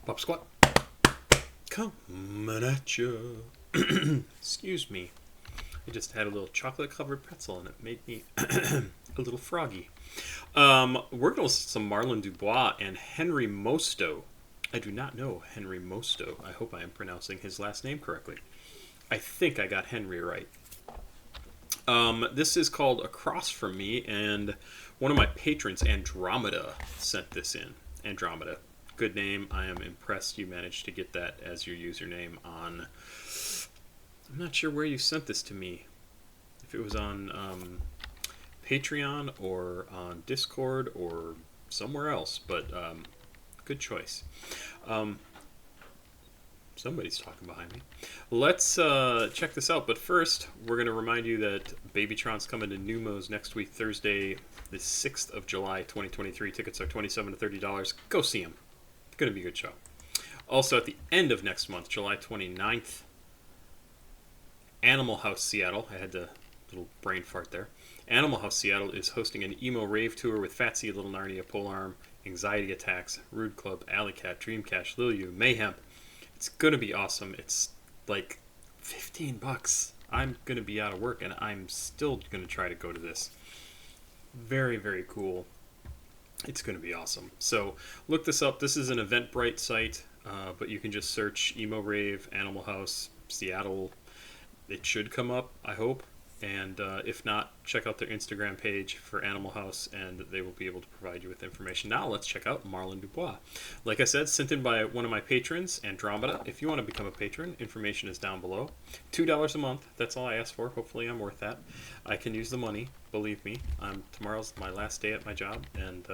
Pop Squat, coming at you. Excuse me. I just had a little chocolate-covered pretzel, and it made me a little froggy. We're going to listen to some Marlon DuBois and Henry Mosto. I do not know Henry Mosto. I hope I am pronouncing his last name correctly. I think I got Henry right. This is called Across From Me, and one of my patrons, Andromeda, sent this in. Andromeda. Good name. I am impressed you managed to get that as your username on... I'm not sure where you sent this to me. If it was on Patreon or on Discord or somewhere else, but good choice. Somebody's talking behind me. Let's check this out, but first we're going to remind you that Babytron's coming to Numos next week, Thursday, the 6th of July, 2023. Tickets are $27 to $30. Go see them. It's going to be a good show. Also, at the end of next month, July 29th, Animal House Seattle. I had a little brain fart there. Animal House Seattle is hosting an emo rave tour with Fatsy, Little Narnia, Polearm, Anxiety Attacks, Rude Club, Alley Cat, Dreamcatch, Lil U, Mayhem. It's going to be awesome. It's like $15. I'm going to be out of work, and I'm still going to try to go to this. Very, very cool. It's going to be awesome. So look this up. This is an Eventbrite site, but you can just search Emo Rave, Animal House, Seattle. It should come up, I hope. And if not, check out their Instagram page for Animal House, and they will be able to provide you with information. Now let's check out Marlon DuBois. Like I said, sent in by one of my patrons, Andromeda. If you want to become a patron, information is down below. $2 a month, that's all I ask for. Hopefully I'm worth that. I can use the money, believe me. Tomorrow's my last day at my job, and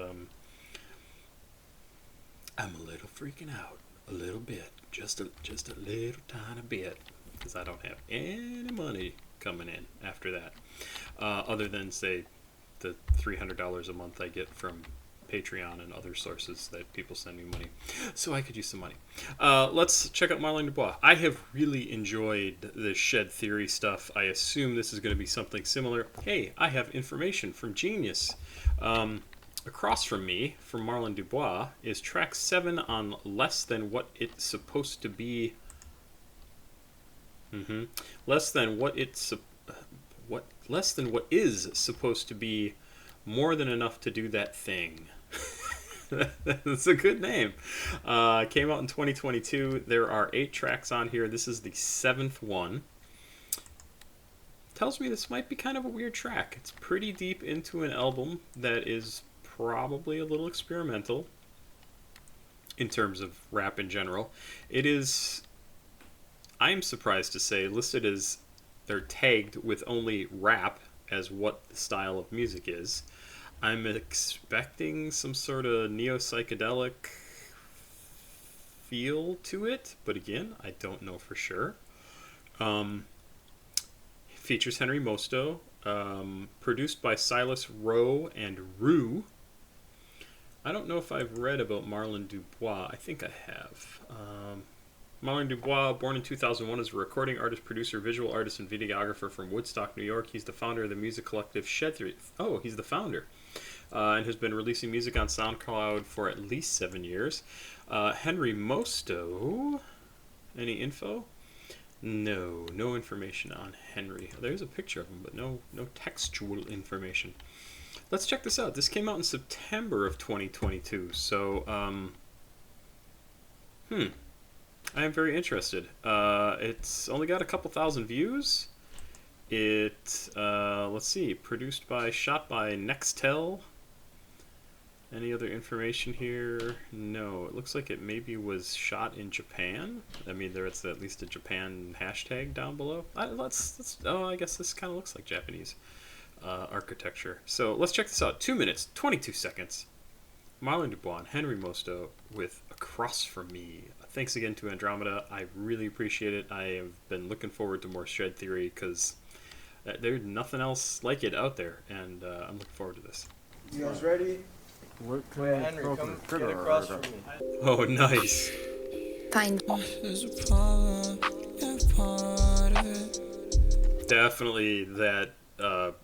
I'm a little freaking out. A little bit. Just a little tiny bit. Because I don't have any money coming in after that, other than, say, the $300 a month I get from Patreon and other sources that people send me money, so I could use some money. Let's check out Marlon DuBois. I have really enjoyed the Shed Theory stuff. I assume this is going to be something similar. Hey, I have information from Genius. Across From Me, from Marlon DuBois, is track 7 on Less Than What It's Supposed to Be. Less than what is supposed to be, more than enough to do that thing. That's a good name. Came out in 2022. There are 8 tracks on here. This is the 7th one. Tells me this might be kind of a weird track. It's pretty deep into an album that is probably a little experimental in terms of rap in general. It is, I'm surprised to say, listed as, they're tagged with only rap as what the style of music is. I'm expecting some sort of neo-psychedelic feel to it, but again, I don't know for sure. Features Henry Mosto, produced by Silas, Rowe, and Rue. I don't know if I've read about Marlon DuBois. I think I have. Marlon DuBois, born in 2001, is a recording artist, producer, visual artist, and videographer from Woodstock, New York. He's the founder of the music collective Shed Theory. Oh, he's the founder. And has been releasing music on SoundCloud for at least 7 years. Henry Mosto, any info? No information on Henry. There's a picture of him, but no textual information. Let's check this out. This came out in September of 2022, so I am very interested. It's only got a couple thousand views. Let's see, shot by Nextel. Any other information here? No, it looks like it maybe was shot in Japan. I mean, there's at least a Japan hashtag down below. I guess this kind of looks like Japanese architecture. So let's check this out. 2 minutes, 22 seconds. Marlon DuBois and Henry Mosto with Across From Me. Thanks again to Andromeda. I really appreciate it. I have been looking forward to more Shed Theory because there's nothing else like it out there, and I'm looking forward to this. You guys ready? Wait, Henry, come get across from me. Oh, nice. Find. Definitely that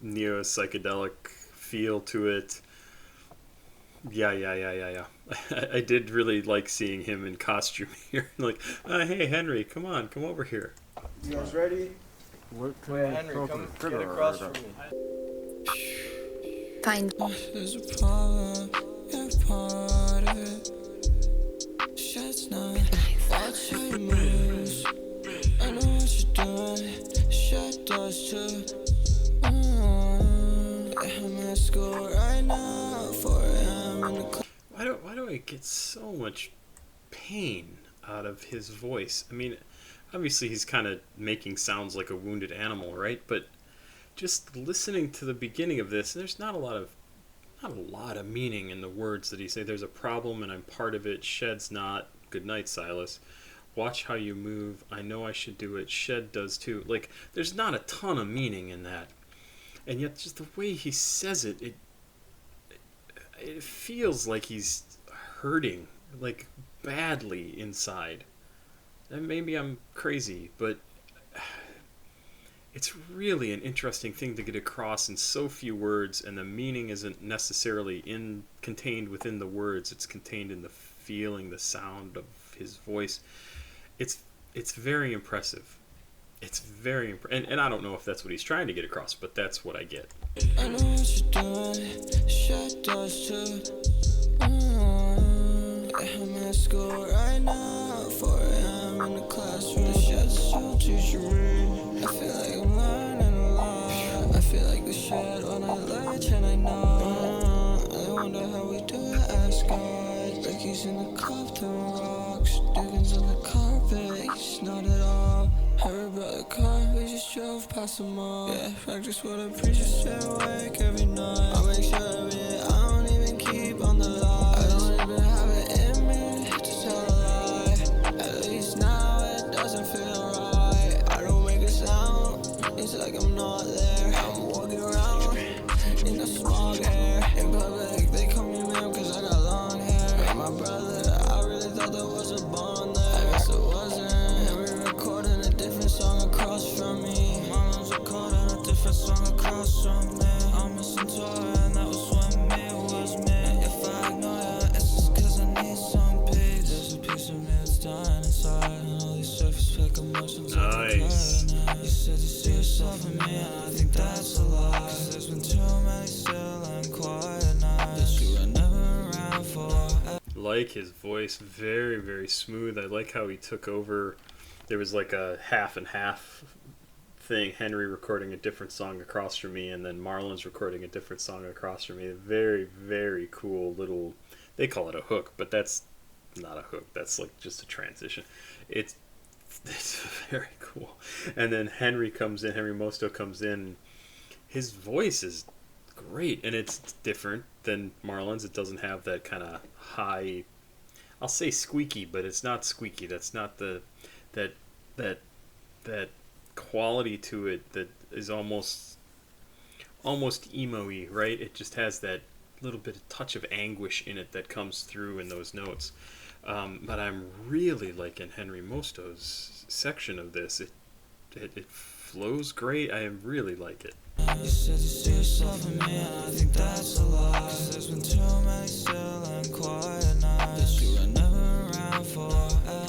neo-psychedelic feel to it. Yeah. I did really like seeing him in costume here. Like, hey, Henry, come over here. You guys ready? What can Wait, I Henry, throw come for the get trigger? across from me. Fine. There's a problem, you're part of it. Shit's not watch how you move. I know what you're doing, shit does too. I'm at school right now, 4 a.m. in the club. Why do I get so much pain out of his voice? I mean, obviously he's kind of making sounds like a wounded animal, right? But just listening to the beginning of this, there's not a lot of meaning in the words that he say. There's a problem and I'm part of it. Shed's not. Good night, Silas. Watch how you move. I know I should do it. Shed does too. Like, there's not a ton of meaning in that. And yet just the way he says it, it feels like he's hurting, like badly inside. And maybe I'm crazy, but it's really an interesting thing to get across in so few words, and the meaning isn't necessarily contained within the words. It's contained in the feeling, the sound of his voice. It's very impressive. It's very and I don't know if that's what he's trying to get across, but that's what I get. I know what you're doing, shit does too. I'm at school right now, 4 a.m. in the classroom. The shed's so teaching. I feel like I'm learning a lot. I feel like the shed when I latch and I know. I wonder how we do it, ask God. Ricky's in the club throwing rocks. Dugan's on the carpet, he's not at all. Harry brought the car, we just drove past the mall. Yeah, practice what I preach, just stay awake every night. I'll make sure every day I don't even keep on the lie. I don't even have it in me to tell a lie. At least now it doesn't feel right. I don't make a sound, it's like I'm not there. I'm walking around in the smog air. In public, they call me man cause I got long hair. Like my brother, I really thought there was a bond there. I guess it wasn't. And we recording a different song across from me. Mama's recording a different song across from me. I'm missing toy and that was when me was me. If I ignore you, it's just cause I need some peace. There's a piece of me that's dying inside. And all these surface fake emotions Nice. You said you see yourself in me and I think that's a lie. Cause there's been too many still and quiet nights that you were never around for. Like his voice, very, very smooth. I like how he took over. There was like a half and half thing. Henry recording a different song across from me, and then Marlon's recording a different song across from me. Very, very cool little. They call it a hook, but that's not a hook. That's like just a transition. It's very cool. And then Henry comes in. Henry Mosto comes in. His voice is great, and it's different than Marlon's. It doesn't have that kind of high. I'll say squeaky, but it's not squeaky. That's not the that quality to it that is almost emo-y, right? It just has that little bit of touch of anguish in it that comes through in those notes. But I'm really liking Henry Mosto's section of this. It flows great. I really like it. You said you see yourself in me and I think that's a lie. Cause there's been too many still and quiet nights that you were never around for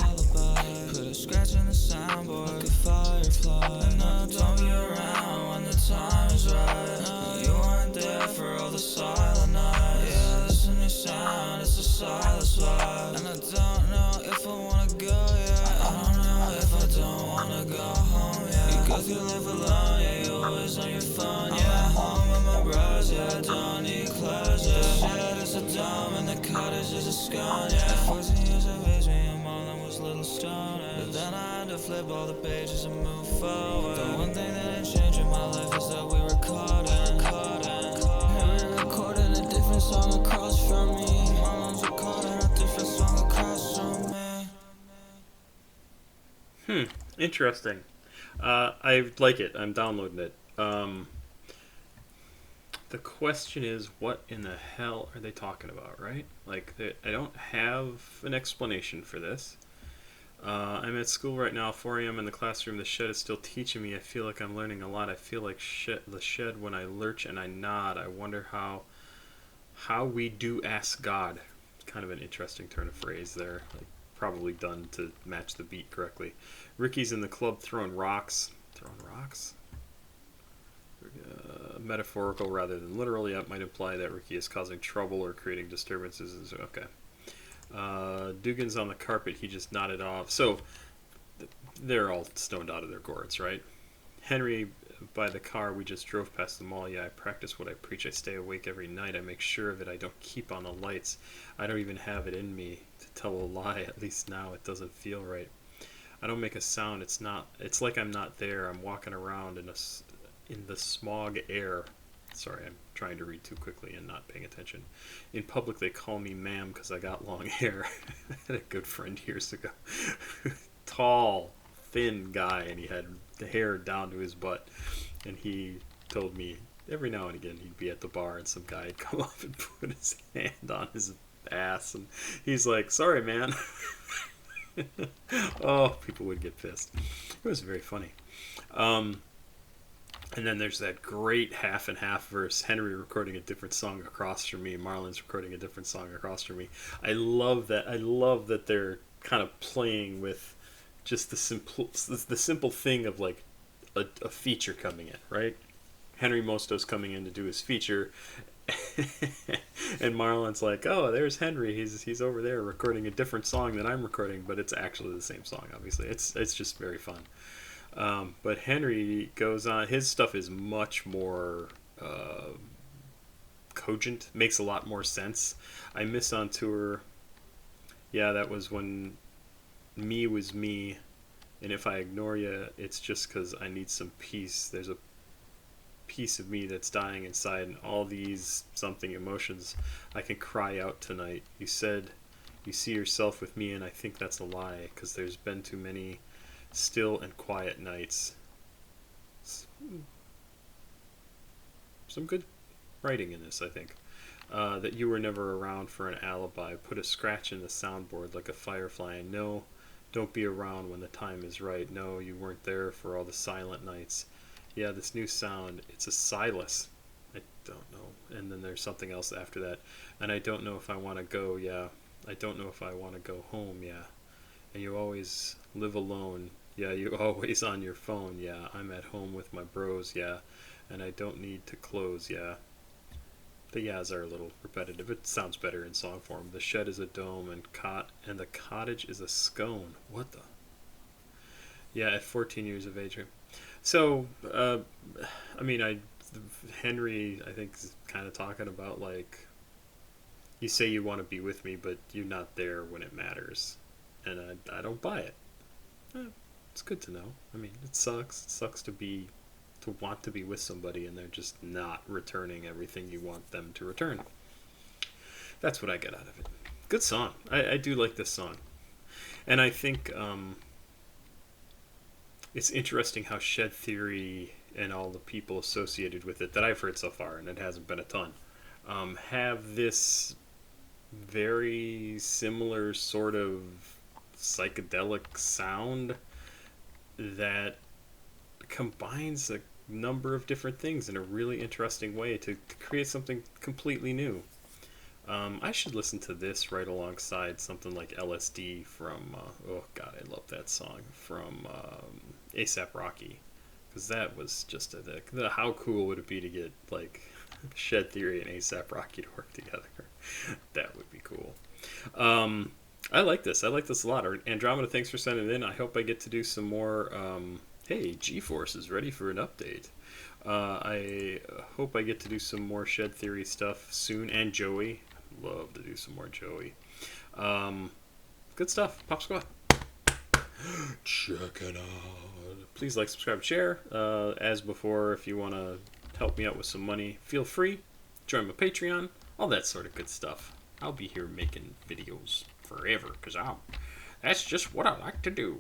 alibi. Put a scratch in the soundboard like a firefly. And now don't be around when the time is right. You weren't there for all the silent nights. Yeah, listen to your sound, it's a Silas vibe. And I don't know if I wanna go, yeah. I don't know if I don't wanna go home, yeah. You go through life alone, yeah, you're always on your phone, yeah. I'm at home with my bros, yeah, I don't need clothes, yeah. The shed is a dome and the cottage is a scone, yeah. At 14 years of age, me and Marlon was little stoners. But then I had to flip all the pages and move forward. The one thing that didn't change in my life is that we recorded. And we recorded a different song across from me. Marlon's recording a different song across from me. Interesting. I like it. I'm downloading it. The question is, what in the hell are they talking about, right? Like, I don't have an explanation for this. I'm at school right now, 4 a.m. in the classroom. The shed is still teaching me. I feel like I'm learning a lot. I feel like the shed when I lurch and I nod. I wonder how How we do ask God. Kind of an interesting turn of phrase there. Like, probably done to match the beat correctly. Ricky's in the club throwing rocks. Throwing rocks? Metaphorical rather than literally. That might imply that Ricky is causing trouble or creating disturbances. Okay. Dugan's on the carpet. He just nodded off. So, they're all stoned out of their gourds, right? Henry, by the car, we just drove past the mall. Yeah, I practice what I preach. I stay awake every night. I make sure of it. I don't keep on the lights. I don't even have it in me to tell a lie. At least now it doesn't feel right. I don't make a sound. It's like I'm not there. I'm walking around in the smog air. Sorry, I'm trying to read too quickly and not paying attention. In public, they call me ma'am because I got long hair. I had a good friend years ago. Tall, thin guy, and he had the hair down to his butt. And he told me every now and again he'd be at the bar and some guy would come up and put his hand on his ass. And he's like, sorry, man. Oh, people would get pissed. It was very funny. And then there's that great half and half verse. Henry recording a different song across from me. Marlon's recording a different song across from me. I love that. I love that they're kind of playing with just the simple thing of like a feature coming in, right? Henry Mosto's coming in to do his feature, and Marlon's like, "Oh, there's Henry. He's over there recording a different song than I'm recording, but it's actually the same song. Obviously, it's just very fun." But Henry goes on. His stuff is much more cogent. Makes a lot more sense. I miss on tour. Yeah, that was when me was me, and if I ignore you, it's just because I need some peace. There's a piece of me that's dying inside, and all these something emotions. I can cry out tonight. You said you see yourself with me, and I think that's a lie, because there's been too many still and quiet nights. Some good writing in this, I think. That you were never around for an alibi. Put a scratch in the soundboard like a firefly. And no, don't be around when the time is right. No, you weren't there for all the silent nights. Yeah, this new sound, it's a Silas. I don't know. And then there's something else after that. And I don't know if I want to go, yeah. I don't know if I want to go home, yeah. And you always live alone. Yeah, you're always on your phone, yeah. I'm at home with my bros, yeah. And I don't need to close, yeah. The yeahs are a little repetitive. It sounds better in song form. The shed is a dome, and the cottage is a scone. What the? Yeah, at 14 years of age. So, I mean, Henry, I think, is kind of talking about, like, you say you want to be with me, but you're not there when it matters. And I don't buy it. It's good to know. I mean, it sucks. It sucks to want to be with somebody and they're just not returning everything you want them to return. That's what I get out of it. Good song. I do like this song. And I think it's interesting how Shed Theory and all the people associated with it that I've heard so far, and it hasn't been a ton, have this very similar sort of psychedelic sound that combines a number of different things in a really interesting way to create something completely new. I should listen to this right alongside something like LSD from, oh god, I love that song, from ASAP Rocky, because that was just how cool would it be to get like Shed Theory and ASAP Rocky to work together? That would be cool. I like this a lot. Andromeda, thanks for sending it in. I hope I get to do some more. Hey, G-Force is ready for an update. I hope I get to do some more Shed Theory stuff soon, and Joey. Love to do some more Joey. Good stuff. Pop Squad. Check it out. Please like, subscribe, share. As before, if you want to help me out with some money, feel free. Join my Patreon. All that sort of good stuff. I'll be here making videos forever, because that's just what I like to do.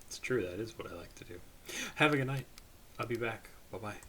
It's true, that is what I like to do. Have a good night. I'll be back. Bye-bye.